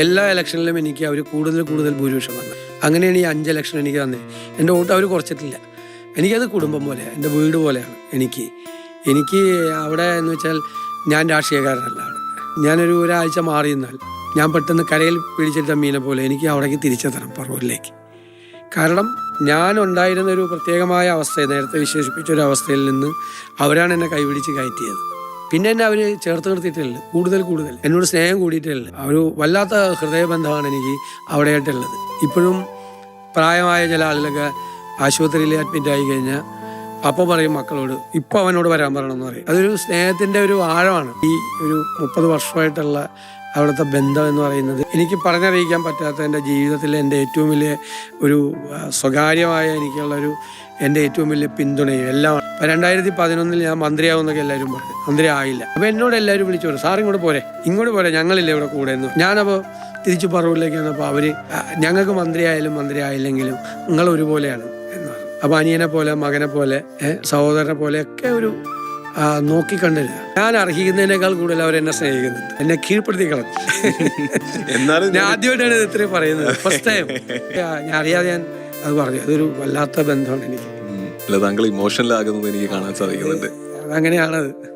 എല്ലാ ഇലക്ഷനിലും എനിക്ക് അവർ കൂടുതൽ ഭൂരിപക്ഷം തന്നു. അങ്ങനെയാണ് ഈ 5 ഇലക്ഷൻ എനിക്ക് തന്നത്. എൻ്റെ വോട്ട് അവർ കുറച്ചിട്ടില്ല. എനിക്കത് കുടുംബം പോലെ, എൻ്റെ വീട് പോലെയാണ്. എനിക്ക് അവിടെ എന്ന് വെച്ചാൽ ഞാൻ രാഷ്ട്രീയക്കാരനല്ല. ഞാനൊരു ഒരാഴ്ച മാറി നിന്നാൽ ഞാൻ പെട്ടെന്ന് കരയിൽ പിടിച്ചിട്ട മീനെ പോലെ എനിക്ക് അവിടേക്ക് തിരിച്ചെത്തണം, പറവൂരിലേക്ക്. കാരണം ഞാൻ ഉണ്ടായിരുന്ന ഒരു പ്രത്യേകമായ അവസ്ഥയെ, നേരത്തെ വിശേഷിപ്പിച്ച ഒരു അവസ്ഥയിൽ നിന്ന് അവരാണ് എന്നെ കൈപിടിച്ച് കയറ്റിയത്. പിന്നെ എന്നെ അവർ ചേർത്ത് നിർത്തിയിട്ടില്ല, കൂടുതൽ എന്നോട് സ്നേഹം കൂടിയിട്ടില്ല. ഒരു വല്ലാത്ത ഹൃദയബന്ധമാണ് എനിക്ക് അവിടെയായിട്ടുള്ളത്. ഇപ്പോഴും പ്രായമായ ചില ആളുകളൊക്കെ ആശുപത്രിയിൽ അഡ്മിറ്റ് ആയി കഴിഞ്ഞാൽ അപ്പോൾ പറയും മക്കളോട്, ഇപ്പോൾ അവനോട് വരാൻ പറയണമെന്ന് പറയും. അതൊരു സ്നേഹത്തിൻ്റെ ഒരു ആഴമാണ്. ഈ ഒരു 30 വർഷമായിട്ടുള്ള അവിടുത്തെ ബന്ധം എന്ന് പറയുന്നത് എനിക്ക് പറഞ്ഞറിയിക്കാൻ പറ്റാത്ത, എൻ്റെ ജീവിതത്തിലെ എൻ്റെ ഏറ്റവും വലിയ ഒരു സ്വകാര്യമായ എൻ്റെ ഏറ്റവും വലിയ പിന്തുണയും എല്ലാം. 2011 ഞാൻ മന്ത്രിയാവുന്നൊക്കെ എല്ലാവരും പറഞ്ഞു. മന്ത്രി ആയില്ല. അപ്പോൾ എന്നോട് എല്ലാവരും വിളിച്ചു പറഞ്ഞു, സാർ ഇങ്ങോട്ട് പോരെ, ഞങ്ങളില്ലേ ഇവിടെ കൂടെ എന്ന്. ഞാനപ്പോൾ തിരിച്ചു പറവൂരിലേക്ക് വന്നപ്പോൾ അവർ, ഞങ്ങൾക്ക് മന്ത്രിയായില്ലെങ്കിലും നിങ്ങൾ ഒരുപോലെയാണ് എന്ന് പറഞ്ഞു. അപ്പോൾ അനിയനെ പോലെ, മകനെ പോലെ, സഹോദരനെ പോലെയൊക്കെ ഒരു നോക്കിക്കണ്ടില്ല. ഞാൻ അർഹിക്കുന്നതിനേക്കാൾ കൂടുതൽ അവരെന്നെ സ്നേഹിക്കുന്നുണ്ട്. എന്നെ കീഴ്പ്പെടുത്തി കളഞ്ഞു. ഞാൻ ആദ്യമായിട്ടാണ് ഇത് ഇത്രയും പറയുന്നത്. ഫസ്റ്റ് ടൈം ഞാൻ അറിയാതെ ഞാൻ അത് പറഞ്ഞു. അതൊരു വല്ലാത്ത ബന്ധമാണ് എനിക്ക്. താങ്കൾ ഇമോഷണൽ ആകുന്നത് എനിക്ക് കാണാൻ സാധിക്കുന്നുണ്ട്. അങ്ങനെയാണത്.